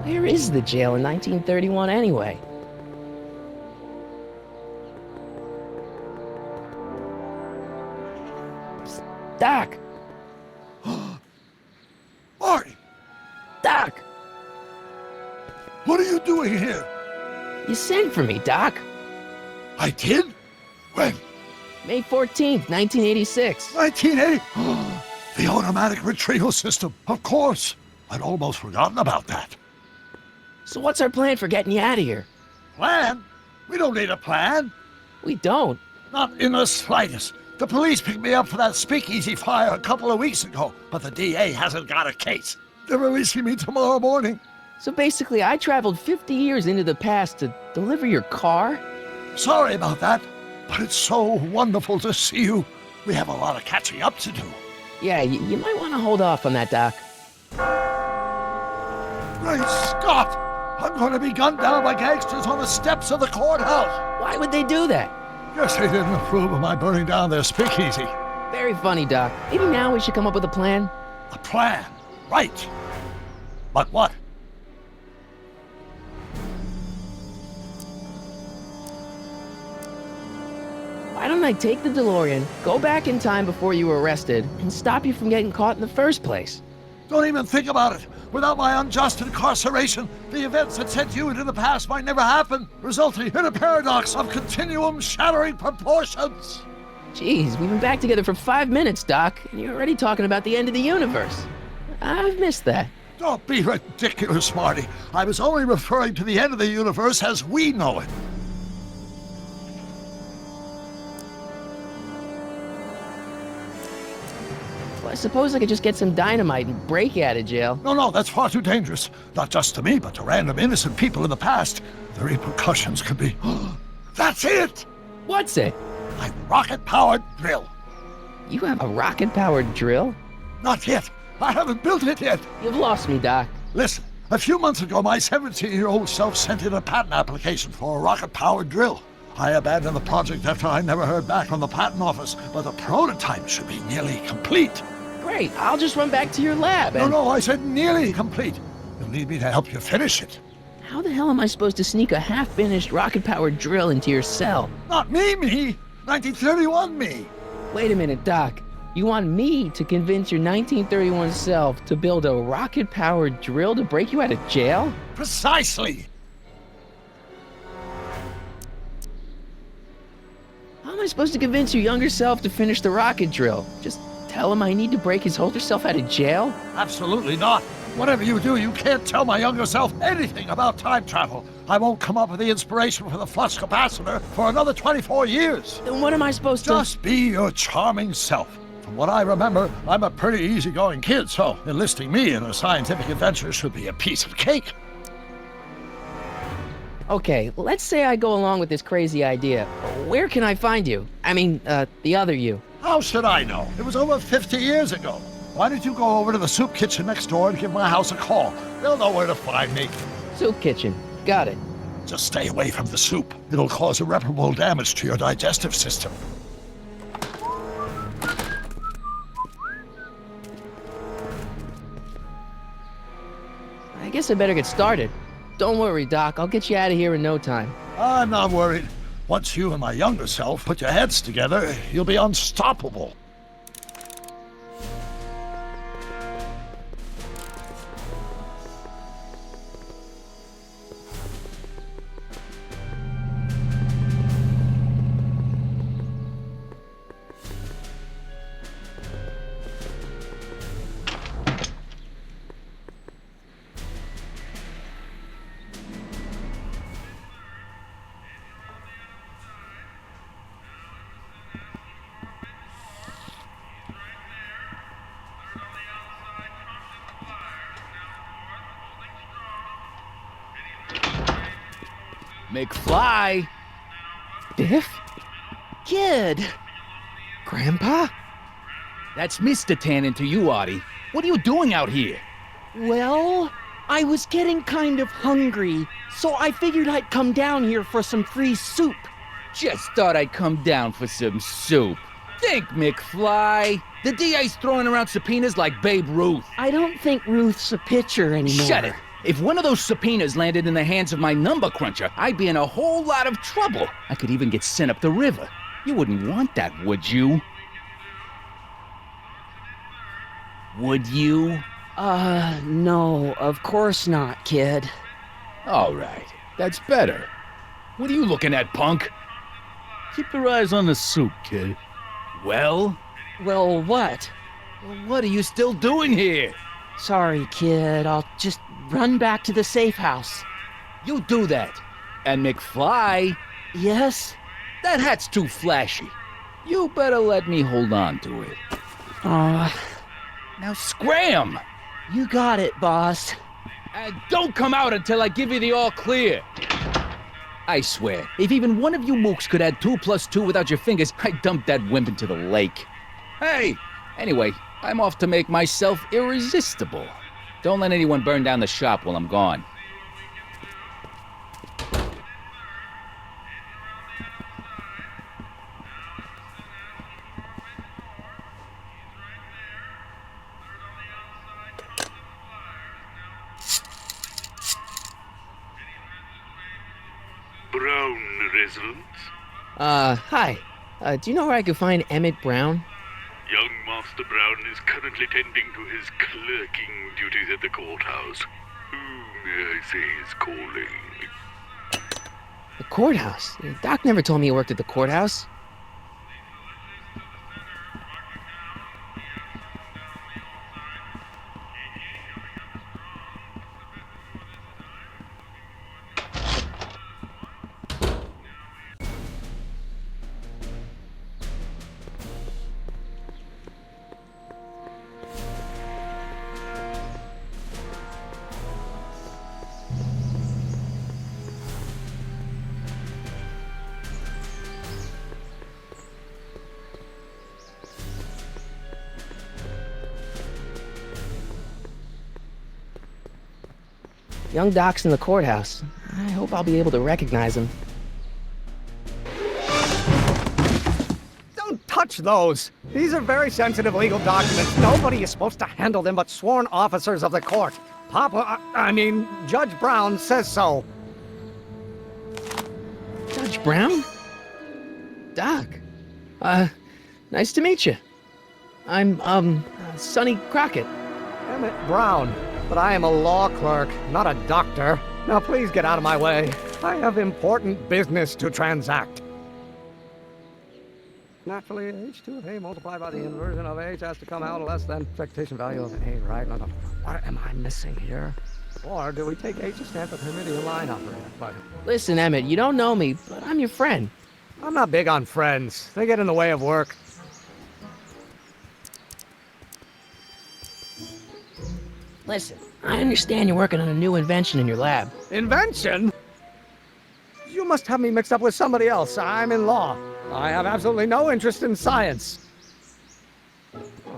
Where is the jail in 1931 anyway? Psst, Doc! Marty, Doc! what are you doing here? You sent for me, Doc. I did? When? May 14th, 1986. 1980? The automatic retrieval system, of course. I'd almost forgotten about that. So what's our plan for getting you out of here? Plan? We don't need a plan. We don't. Not in the slightest. The police picked me up for that speakeasy fire a couple of weeks ago, but the DA hasn't got a case. They're releasing me tomorrow morning. So basically, I traveled 50 years into the past to deliver your car? Sorry about that, but it's so wonderful to see you. We have a lot of catching up to do. Yeah, you might want to hold off on that, Doc. Great Scott! I'm going to be gunned down by gangsters on the steps of the courthouse. Why would they do that? Guess they didn't approve of my burning down their speakeasy. Very funny, Doc. Maybe now we should come up with a plan? A plan, right. But what? Why don't I take the DeLorean, go back in time before you were arrested, and stop you from getting caught in the first place? Don't even think about it. Without my unjust incarceration, the events that sent you into the past might never happen, resulting in a paradox of continuum-shattering proportions. Jeez, we've been back together for 5 minutes, Doc, and you're already talking about the end of the universe. I've missed that. Don't be ridiculous, Marty. I was only referring to the end of the universe as we know it. Well, I suppose I could just get some dynamite and break you out of jail. No, that's far too dangerous. Not just to me, but to random innocent people in the past. The repercussions could be... That's it! What's it? My rocket-powered drill. You have a rocket-powered drill? Not yet. I haven't built it yet. You've lost me, Doc. Listen, a few months ago, my 17-year-old self sent in a patent application for a rocket-powered drill. I abandoned the project after I never heard back from the patent office, but the prototype should be nearly complete. Great, I'll just run back to your lab and... No, I said nearly complete. You'll need me to help you finish it. How the hell am I supposed to sneak a half-finished rocket-powered drill into your cell? Not me. 1931 me. Wait a minute, Doc. You want me to convince your 1931 self to build a rocket-powered drill to break you out of jail? Precisely. How am I supposed to convince your younger self to finish the rocket drill? Just tell him I need to break his older self out of jail? Absolutely not. Whatever you do, you can't tell my younger self anything about time travel. I won't come up with the inspiration for the flux capacitor for another 24 years. Then what am I supposed to... Just be your charming self. From what I remember, I'm a pretty easygoing kid, so enlisting me in a scientific adventure should be a piece of cake. Okay, let's say I go along with this crazy idea. Where can I find you? I mean, the other you. How should I know? It was over 50 years ago. Why don't you go over to the soup kitchen next door and give my house a call? They'll know where to find me. Soup kitchen. Got it. Just stay away from the soup. It'll cause irreparable damage to your digestive system. I guess I better get started. Don't worry, Doc. I'll get you out of here in no time. I'm not worried. Once you and my younger self put your heads together, you'll be unstoppable. McFly! Biff? Kid! Grandpa? That's Mr. Tannen to you, Artie. What are you doing out here? Well, I was getting kind of hungry, so I figured I'd come down here for some free soup. Just thought I'd come down for some soup. Think, McFly. The DA's throwing around subpoenas like Babe Ruth. I don't think Ruth's a pitcher anymore. Shut it. If one of those subpoenas landed in the hands of my number cruncher, I'd be in a whole lot of trouble. I could even get sent up the river. You wouldn't want that, would you? Would you? No, of course not, kid. All right, that's better. What are you looking at, punk? Keep your eyes on the soup, kid. Well, Well, what? what are you still doing here? Sorry, kid. I'll just run back to the safe house. You do that. And McFly, Yes? that hat's too flashy. You better let me hold on to it. Now scram! You got it, boss. And don't come out until I give you the all clear. I swear, if even one of you mooks could add 2 + 2 without your fingers, I'd dump that wimp into the lake. Hey! Anyway, I'm off to make myself irresistible. Don't let anyone burn down the shop while I'm gone. Brown residence. Hi. Do you know where I could find Emmett Brown? Young Master Brown is currently tending to his clerking duties at the courthouse. Who may I say is calling? The courthouse? Doc never told me he worked at the courthouse. Young Doc's in the courthouse. I hope I'll be able to recognize him. Don't touch those! These are very sensitive legal documents. Nobody is supposed to handle them but sworn officers of the court. Judge Brown says so. Judge Brown? Doc. Nice to meet you. I'm, Sonny Crockett. Emmett Brown. But I am a law clerk, not a doctor. Now please get out of my way. I have important business to transact. Naturally, h2 of A multiplied by the inversion of H has to come out less than expectation value of A, right? No. What am I missing here? Or do we take H to stand for Hermitian line operator? But Listen, Emmett, you don't know me, but I'm your friend. I'm not big on friends. They get in the way of work. Listen, I understand you're working on a new invention in your lab. Invention? You must have me mixed up with somebody else. I'm in law. I have absolutely no interest in science.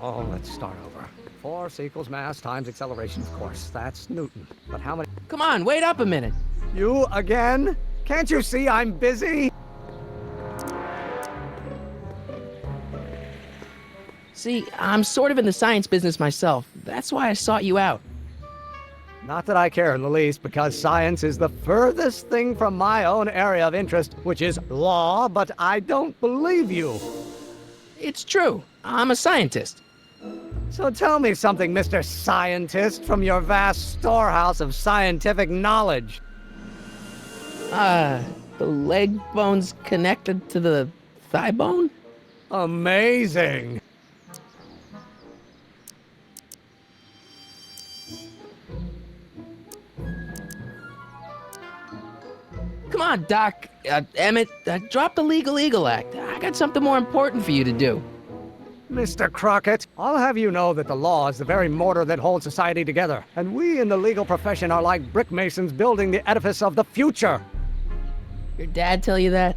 Oh, let's start over. Force equals mass times acceleration, of course. That's Newton. But how many... Come on, wait up a minute. You again? Can't you see I'm busy? See, I'm sort of in the science business myself. That's why I sought you out. Not that I care in the least, because science is the furthest thing from my own area of interest, which is law, but I don't believe you. It's true. I'm a scientist. So tell me something, Mr. Scientist, from your vast storehouse of scientific knowledge. The leg bone's connected to the thigh bone? Amazing. Come on, Doc. Emmett, drop the Legal Eagle Act. I got something more important for you to do. Mr. Crockett, I'll have you know that the law is the very mortar that holds society together, and we in the legal profession are like brick masons building the edifice of the future. Your dad tell you that?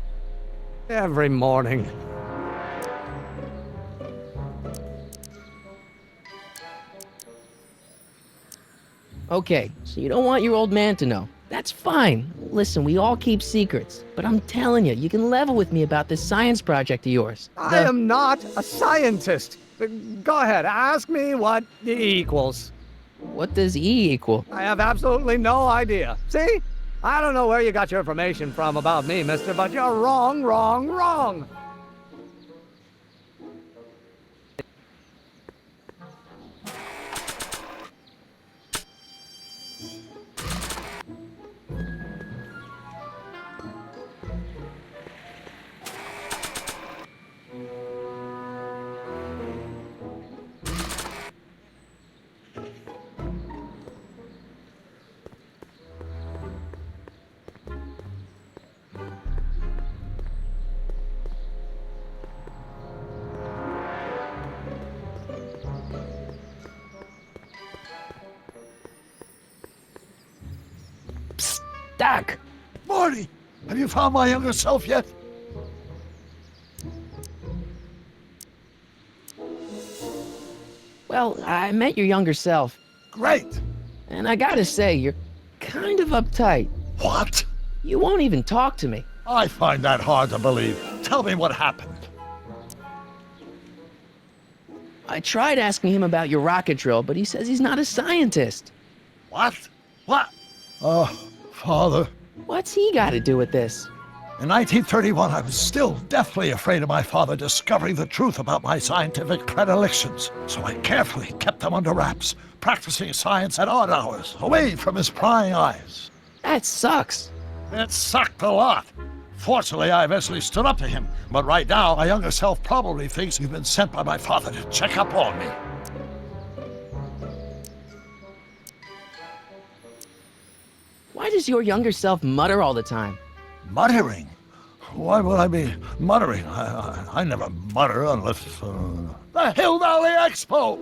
Every morning. Okay, so you don't want your old man to know. That's fine. Listen, we all keep secrets. But I'm telling you, you can level with me about this science project of yours. I am not a scientist. Go ahead, ask me what E equals. What does E equal? I have absolutely no idea. See? I don't know where you got your information from about me, mister, but you're wrong, wrong, wrong. Doc! Marty, have you found my younger self yet? Well, I met your younger self, Great. and I gotta say, you're kind of uptight. What? You won't even talk to me. I find that hard to believe. Tell me what happened. I tried asking him about your rocket drill, but he says he's not a scientist. What? What? Father. What's he got to do with this? In 1931, I was still deathly afraid of my father discovering the truth about my scientific predilections, so I carefully kept them under wraps, practicing science at odd hours, away from his prying eyes. That sucks. It sucked a lot. Fortunately, I eventually stood up to him, but right now, my younger self probably thinks you've been sent by my father to check up on me. Why does your younger self mutter all the time? Muttering? Why would I be muttering? I never mutter unless... The Hill Valley Expo!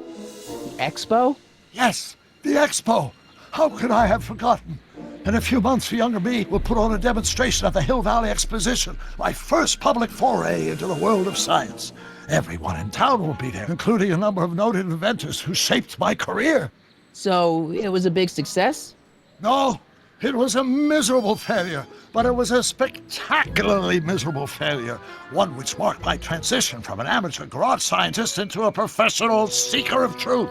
The expo? Yes, the Expo! How could I have forgotten? In a few months, the younger me will put on a demonstration at the Hill Valley Exposition, my first public foray into the world of science. Everyone in town will be there, including a number of noted inventors who shaped my career. So, it was a big success? No, it was a miserable failure, but it was a spectacularly miserable failure, one which marked my transition from an amateur garage scientist into a professional seeker of truth.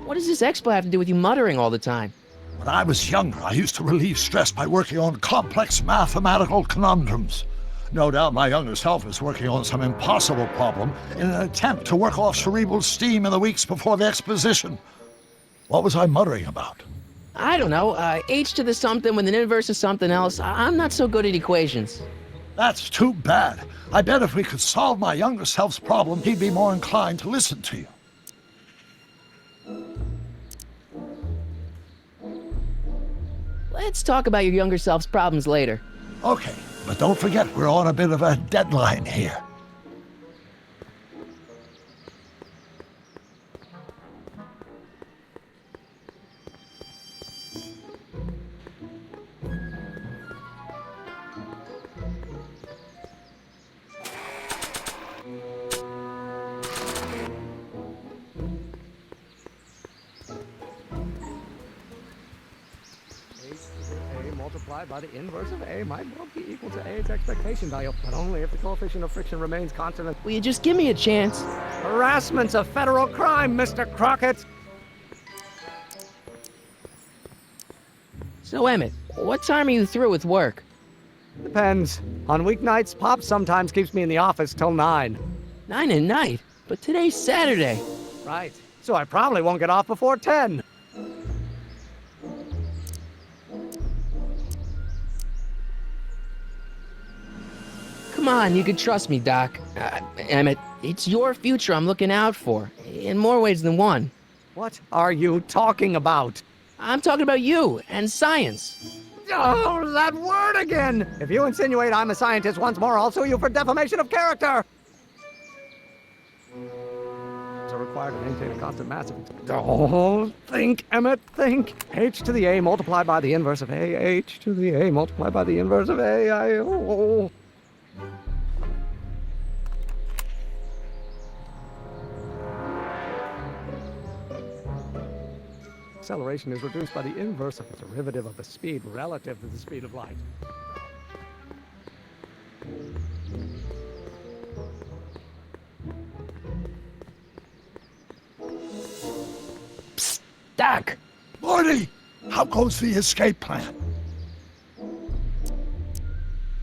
What does this expo have to do with you muttering all the time? When I was younger, I used to relieve stress by working on complex mathematical conundrums. No doubt my younger self is working on some impossible problem in an attempt to work off cerebral steam in the weeks before the exposition. What was I muttering about? I don't know, h to the something with an inverse of something else. I'm not so good at equations. That's too bad. I bet if we could solve my younger self's problem, he'd be more inclined to listen to you. Let's talk about your younger self's problems later. Okay, but don't forget we're on a bit of a deadline here. A multiplied by the inverse of A might well be equal to A's expectation value, but only if the coefficient of friction remains constant. Will you just give me a chance? Harassment's a federal crime, Mr. Crockett! So, Emmett, what time are you through with work? Depends. On weeknights, Pop sometimes keeps me in the office till 9. 9 at night? But today's Saturday. Right. So I probably won't get off before 10. Come on, you can trust me, Doc. Emmett, it's your future I'm looking out for, in more ways than one. What are you talking about? I'm talking about you and science. Oh, that word again! If you insinuate I'm a scientist once more, I'll sue you for defamation of character! It's required to maintain a constant mass of... Oh, think, Emmett, think. H to the A multiplied by the inverse of A. H to the A multiplied by the inverse of A. Oh. Acceleration is reduced by the inverse of the derivative of the speed relative to the speed of light. Doc! Morty, how goes the escape plan?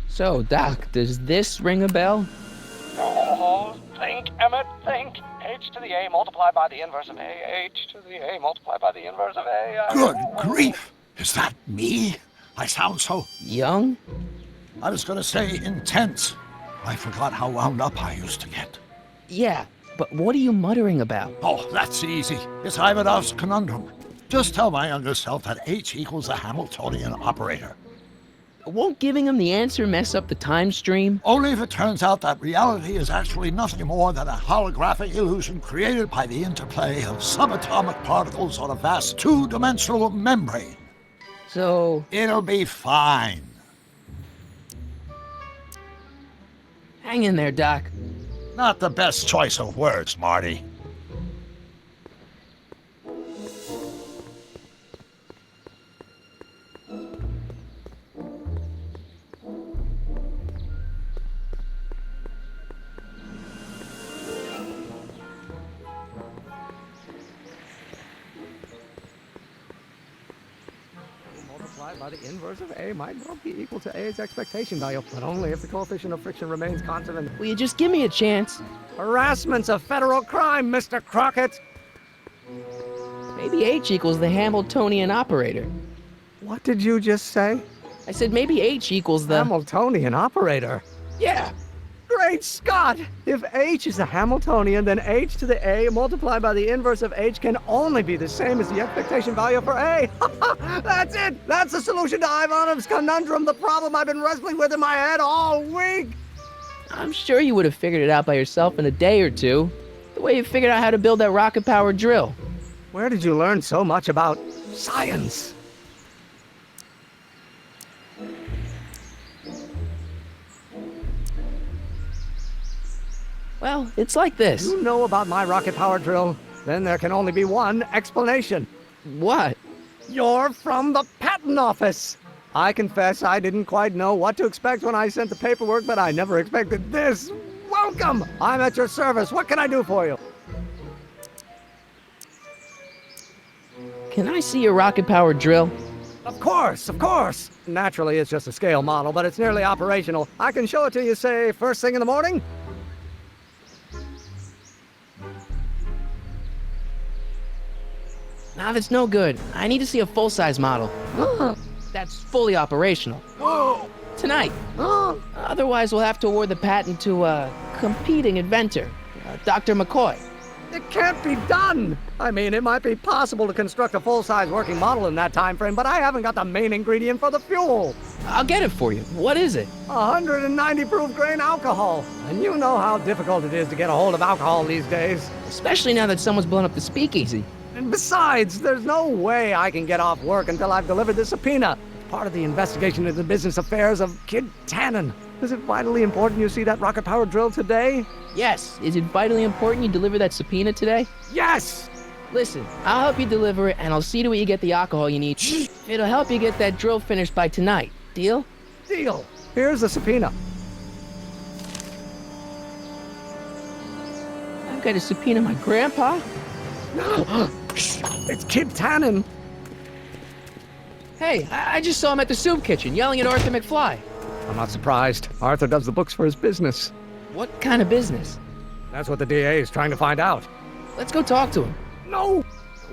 So, Doc, does this ring a bell? Oh, think, Emmett, think. H to the A multiplied by the inverse of A. H to the A multiplied by the inverse of A. Good grief! Is that me? I sound so... Young? I was gonna say intense. I forgot how wound up I used to get. Yeah, but what are you muttering about? Oh, that's easy. It's Ivanov's conundrum. Just tell my younger self that H equals a Hamiltonian operator. Won't giving him the answer mess up the time stream? Only if it turns out that reality is actually nothing more than a holographic illusion created by the interplay of subatomic particles on a vast two-dimensional membrane. So, It'll be fine. hang in there, Doc. Not the best choice of words, Marty. Multiplied by the inverse of A might well be equal to A's expectation value, but only if the coefficient of friction remains constant and... Will you just give me a chance? Harassment's a federal crime, Mr. Crockett! Maybe H equals the Hamiltonian operator. What did you just say? I said maybe H equals the... Hamiltonian operator? Yeah! Great Scott! If H is a Hamiltonian, then H to the A multiplied by the inverse of H can only be the same as the expectation value for A. That's it! That's the solution to Ivanov's conundrum, the problem I've been wrestling with in my head all week! I'm sure you would have figured it out by yourself in a day or two. The way you figured out how to build that rocket-powered drill. Where did you learn so much about science? Well, it's like this. You know about my rocket power drill? Then there can only be one explanation. What? You're from the patent office! I confess I didn't quite know what to expect when I sent the paperwork, but I never expected this. Welcome! I'm at your service. What can I do for you? Can I see your rocket-powered drill? Of course, of course! Naturally, it's just a scale model, but it's nearly operational. I can show it to you, say, first thing in the morning? Nah, that's no good. I need to see a full-size model. That's fully operational. Tonight. Otherwise, we'll have to award the patent to a competing inventor, Dr. McCoy. It can't be done! I mean, it might be possible to construct a full-size working model in that time frame, but I haven't got the main ingredient for the fuel. I'll get it for you. What is it? 190 proof grain alcohol. And you know how difficult it is to get a hold of alcohol these days. Especially now that someone's blown up the speakeasy. And besides, there's no way I can get off work until I've delivered the subpoena. Part of the investigation into the business affairs of Kid Tannen. Is it vitally important you see that rocket-powered drill today? Yes. Is it vitally important you deliver that subpoena today? Yes! Listen, I'll help you deliver it, and I'll see to it you get the alcohol you need. It'll help you get that drill finished by tonight. Deal? Deal. Here's the subpoena. I've got to subpoena my grandpa? It's Kid Tannen. Hey, I just saw him at the soup kitchen yelling at Arthur McFly. I'm not surprised. Arthur does the books for his business. What kind of business? That's what the DA is trying to find out. Let's go talk to him. No!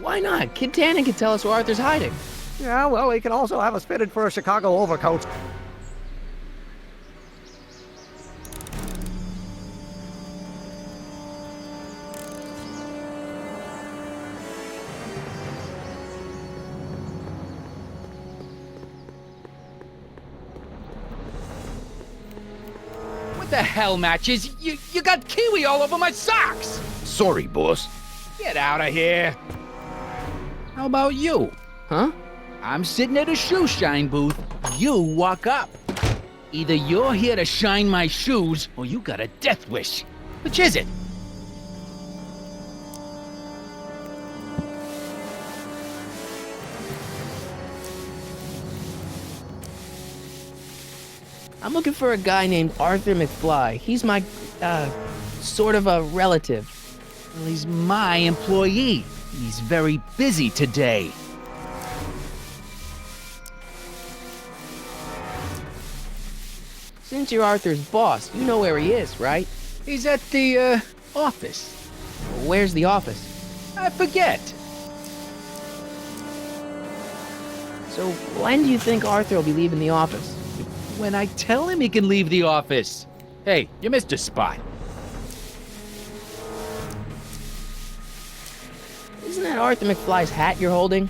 Why not? Kid Tannen can tell us where Arthur's hiding. Yeah, well, he can also have us fitted for a Chicago overcoat. What the hell, Matches? You got kiwi all over my socks! Sorry, boss. Get out of here! How about you? Huh? I'm sitting at a shoe shine booth. You walk up. Either you're here to shine my shoes, or you got a death wish. Which is it? I'm looking for a guy named Arthur McFly. He's my, sort of a relative. Well, he's my employee. He's very busy today. Since you're Arthur's boss, you know where he is, right? He's at the, office. Where's the office? I forget. So when do you think Arthur will be leaving the office? When I tell him he can leave the office. Hey, you missed a spot. Isn't that Arthur McFly's hat you're holding?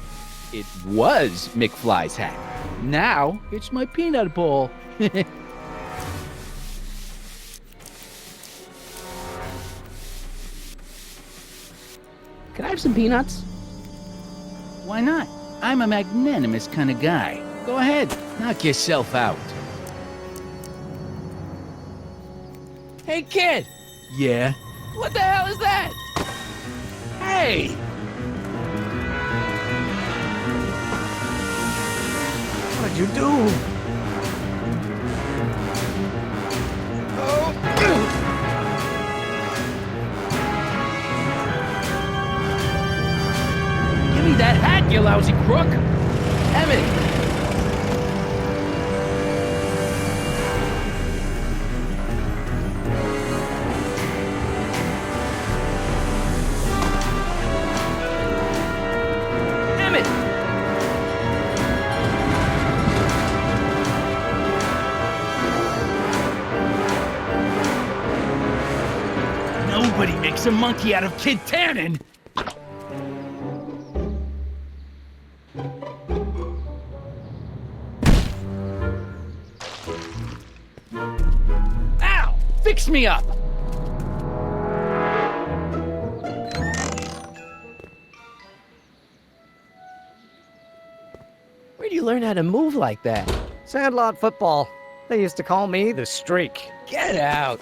It was McFly's hat. Now, it's my peanut bowl. Can I have some peanuts? Why not? I'm a magnanimous kind of guy. Go ahead, knock yourself out. Hey, kid! Yeah? What the hell is that? Hey! What'd you do? Give me that hat, you lousy crook! Emmett! Emmett! Nobody makes a monkey out of Kid Tannen! Ow! Fix me up! Where do you learn how to move like that? Sandlot football. They used to call me the Streak. Get out!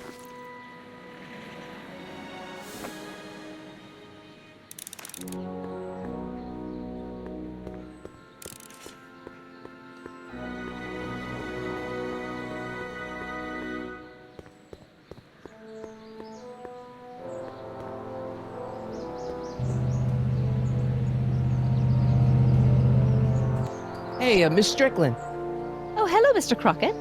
Hey, Miss Strickland. Oh, hello, Mr. Crockett.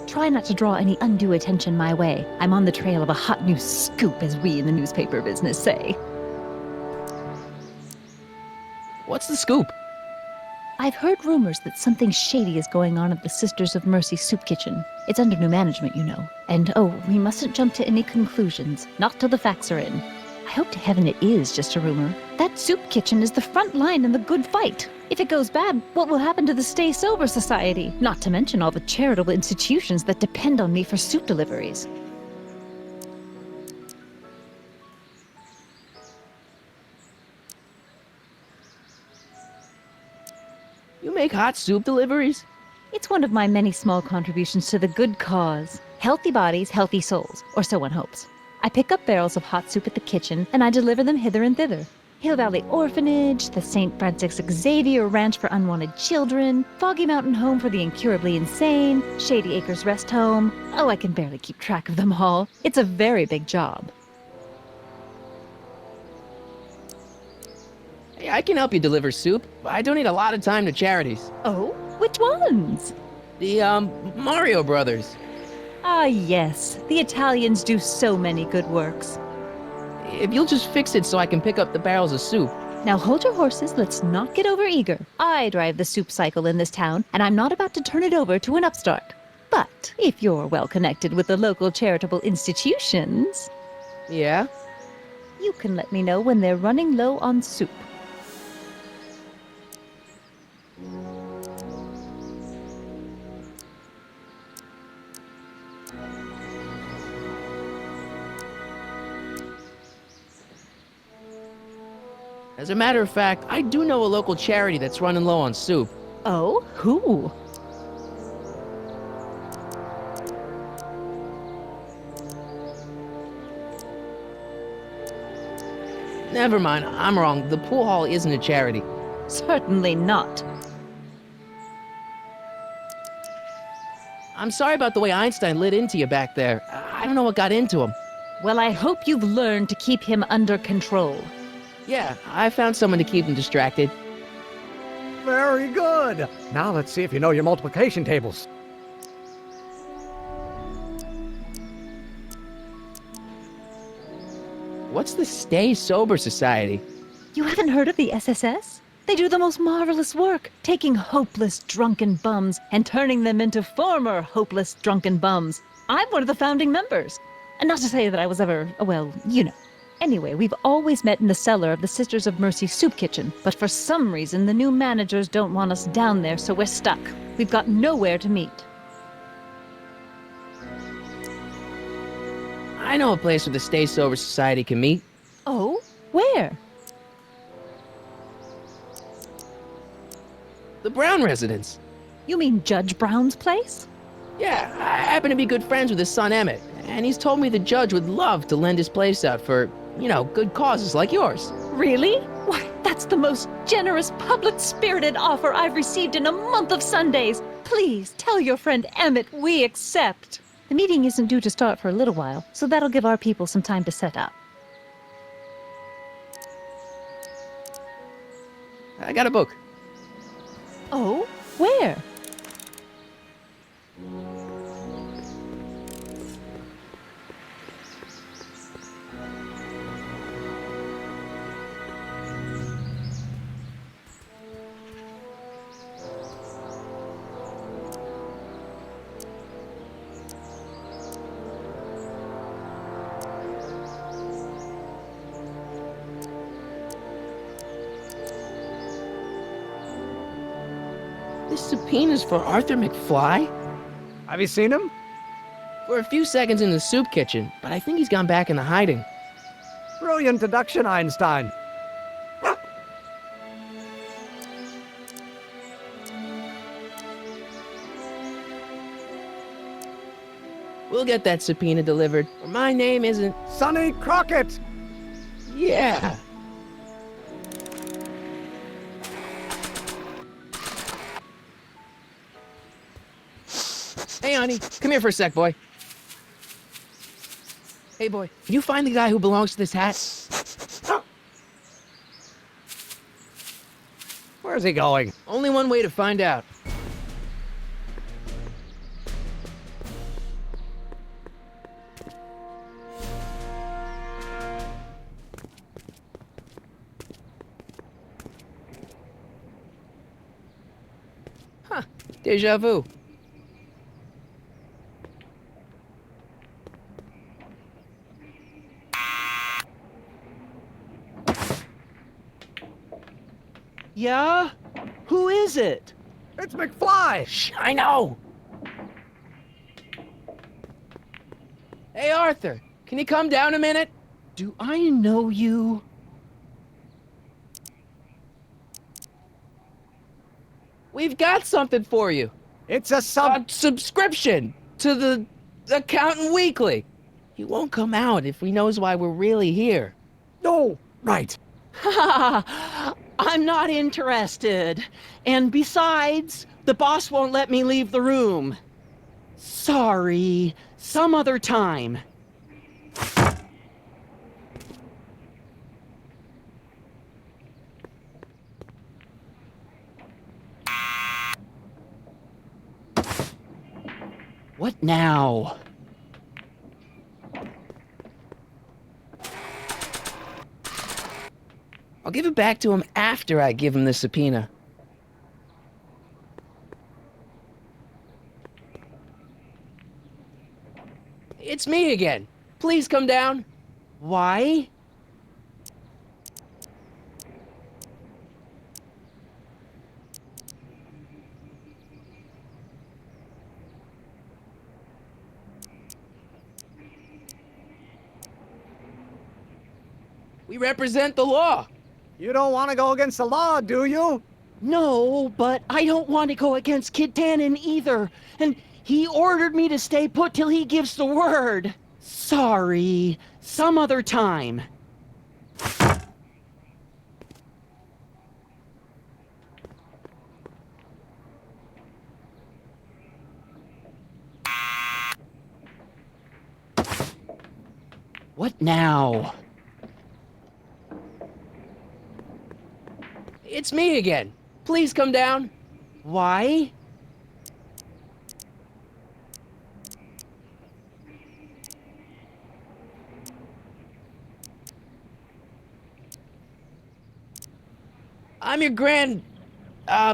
Try not to draw any undue attention my way. I'm on the trail of a hot new scoop, as we in the newspaper business say. What's the scoop? I've heard rumors that something shady is going on at the Sisters of Mercy Soup Kitchen. It's under new management, you know. And oh, we mustn't jump to any conclusions, not till the facts are in. I hope to heaven it is just a rumor. That soup kitchen is the front line in the good fight. If it goes bad, what will happen to the Stay Sober Society? Not to mention all the charitable institutions that depend on me for soup deliveries. You make hot soup deliveries? It's one of my many small contributions to the good cause. Healthy bodies, healthy souls, or so one hopes. I pick up barrels of hot soup at the kitchen, and I deliver them hither and thither. Hill Valley Orphanage, the St. Francis Xavier Ranch for Unwanted Children, Foggy Mountain Home for the Incurably Insane, Shady Acres Rest Home. Oh, I can barely keep track of them all. It's a very big job. Hey, I can help you deliver soup. I donate a lot of time to charities. Oh? Which ones? The, Mario Brothers. Ah, yes. The Italians do so many good works. If you'll just fix it so I can pick up the barrels of soup. Now hold your horses, let's not get overeager. I drive the soup cycle in this town, and I'm not about to turn it over to an upstart. But if you're well connected with the local charitable institutions, Yeah? you can let me know when they're running low on soup. As a matter of fact, I do know a local charity that's running low on soup. Oh, who? Never mind, I'm wrong. The pool hall isn't a charity. Certainly not. I'm sorry about the way Einstein lit into you back there. I don't know what got into him. Well, I hope you've learned to keep him under control. Yeah, I found someone to keep him distracted. Very good. Now let's see if you know your multiplication tables. What's the Stay Sober Society? You haven't heard of the SSS? They do the most marvelous work, taking hopeless drunken bums and turning them into former hopeless drunken bums. I'm one of the founding members. And not to say that I was ever, well, you know. Anyway, we've always met in the cellar of the Sisters of Mercy soup kitchen, but for some reason the new managers don't want us down there, so we're stuck. We've got nowhere to meet. I know a place where the Stay Sober Society can meet. Oh? Where? The Brown residence. You mean Judge Brown's place? Yeah, I happen to be good friends with his son Emmett, and he's told me the judge would love to lend his place out for, you know, good causes like yours. Really? Why, that's the most generous, public-spirited offer I've received in a month of Sundays. Please, tell your friend Emmett we accept. The meeting isn't due to start for a little while, so that'll give our people some time to set up. I got a book. Oh? Where? This subpoena's for Arthur McFly? Have you seen him? For a few seconds in the soup kitchen, but I think he's gone back into hiding. Brilliant deduction, Einstein. We'll get that subpoena delivered, or my name isn't... Sonny Crockett! Yeah! Hey, honey, come here for a sec, boy. Hey, boy, can you find the guy who belongs to this hat? Where's he going? Only one way to find out. Huh, déjà vu. Yeah? Who is it? It's McFly! Shh, I know! Hey, Arthur, can you come down a minute? Do I know you? We've got something for you. It's a A subscription to the Accountant Weekly. He won't come out if he knows why we're really here. No! Right. I'm not interested. And besides, the boss won't let me leave the room. Sorry. Some other time. What now? I'll give it back to him after I give him the subpoena. It's me again. Please come down. Why? We represent the law. You don't want to go against the law, do you? No, but I don't want to go against Kid Tannen either. And he ordered me to stay put till he gives the word. Sorry. Some other time. What now? It's me again. Please come down. Why? I'm your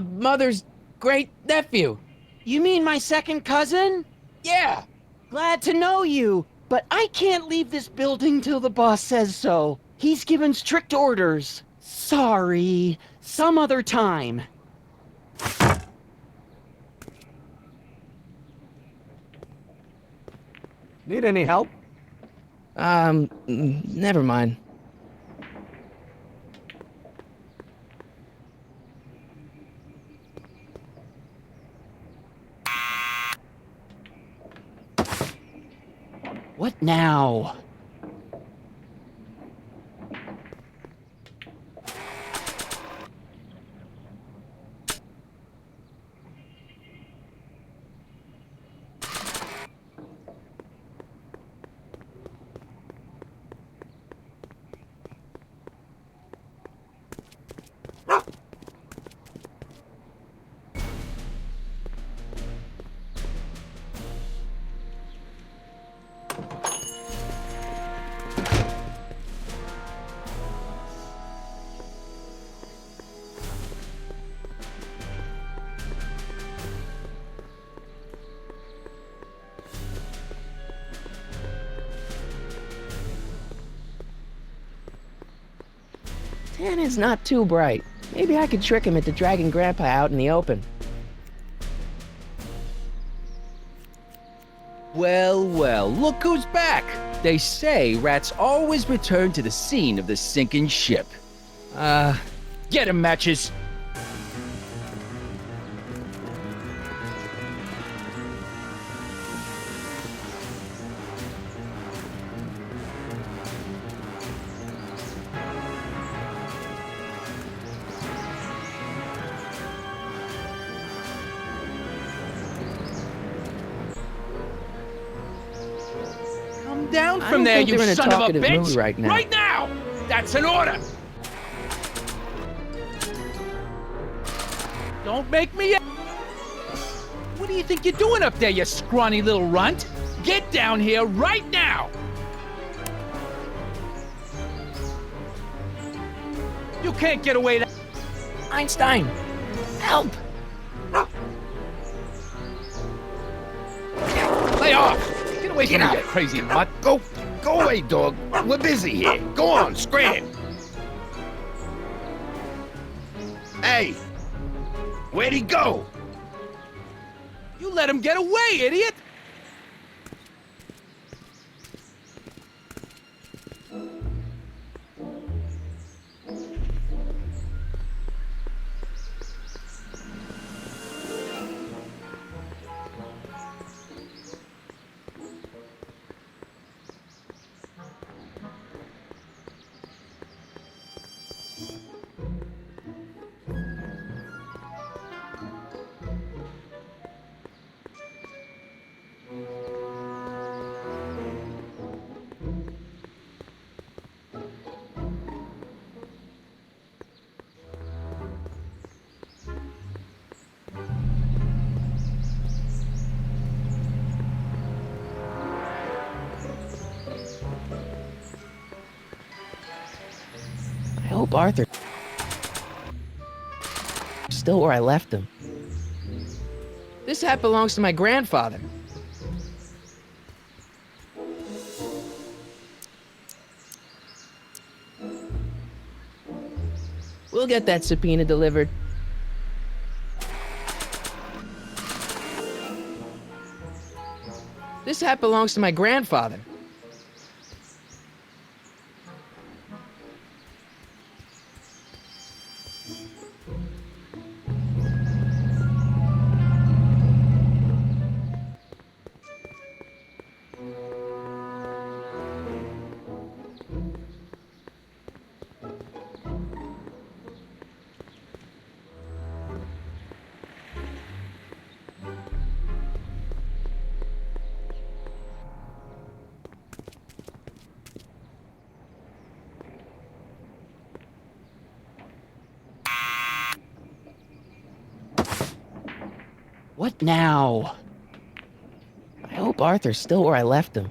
mother's great nephew. You mean my second cousin? Yeah. Glad to know you, but I can't leave this building till the boss says so. He's given strict orders. Sorry. Some other time. Need any help? Never mind. What now? Tannen's not too bright. Maybe I could trick him into dragging Grandpa out in the open. Well, well, look who's back! They say rats always return to the scene of the sinking ship. Get 'em, Matches! Come down I from don't there, think you they're in a son of a talkative bitch! mood right now. Right now! That's an order! Don't make me... What do you think you're doing up there, you scrawny little runt? Get down here right now! You can't get away that... Einstein! Help! Lay off! Get away from me, you crazy mutt! Go away, dog. We're busy here. Go on, scram. Hey, where'd he go? You let him get away, idiot! I hope Arthur... still where I left him. This hat belongs to my grandfather. We'll get that subpoena delivered. This hat belongs to my grandfather. What now? I hope Arthur's still where I left him.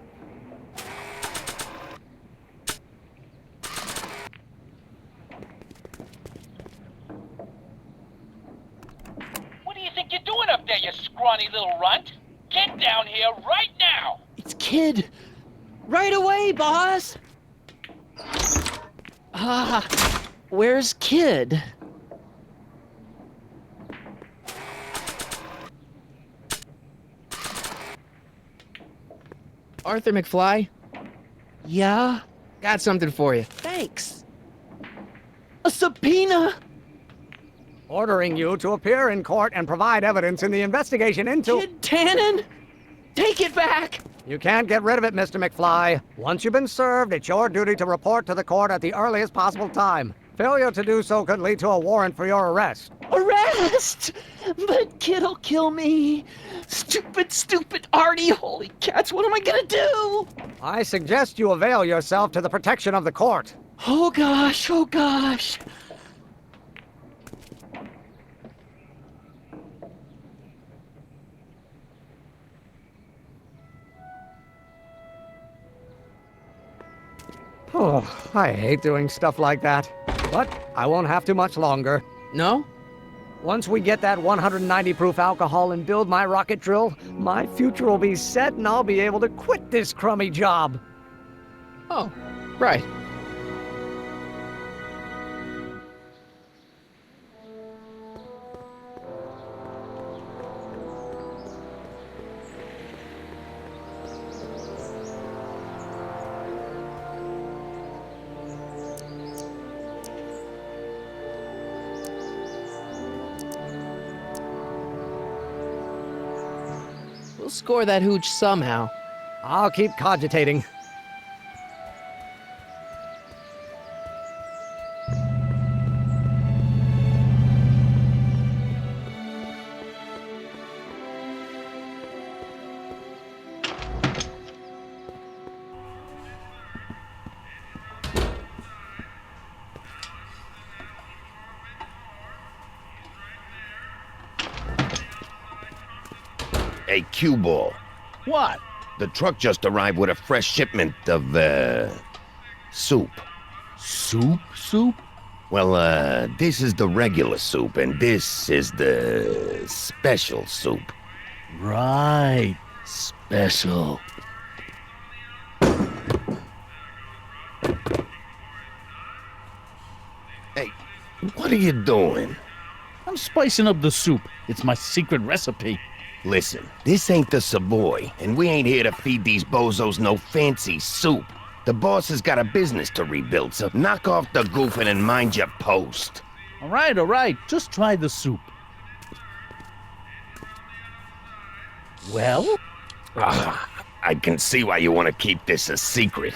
What do you think you're doing up there, you scrawny little runt? Get down here right now! It's Kid. Right away, boss. Where's Kid? Arthur McFly, Yeah? got something for you. Thanks. A subpoena? Ordering you to appear in court and provide evidence in the investigation into... Kid Tannen? Take it back! You can't get rid of it, Mr. McFly. Once you've been served, it's your duty to report to the court at the earliest possible time. Failure to do so could lead to a warrant for your arrest. Arrest! But Kid'll kill me. Stupid Artie. Holy cats, what am I gonna do? I suggest you avail yourself to the protection of the court. Oh gosh, oh gosh. Oh, I hate doing stuff like that. But I won't have to much longer. No? Once we get that 190 proof alcohol and build my rocket drill, my future will be set and I'll be able to quit this crummy job. Oh, right. We'll score that hooch somehow. I'll keep cogitating. Hey, cue ball. What? The truck just arrived with a fresh shipment of, soup. Soup? Well, this is the regular soup, and this is the special soup. Right. Special. Hey, what are you doing? I'm spicing up the soup. It's my secret recipe. Listen, this ain't the Savoy, and we ain't here to feed these bozos no fancy soup. The boss has got a business to rebuild, so knock off the goofing and mind your post. All right. Just try the soup. Well? I can see why you want to keep this a secret.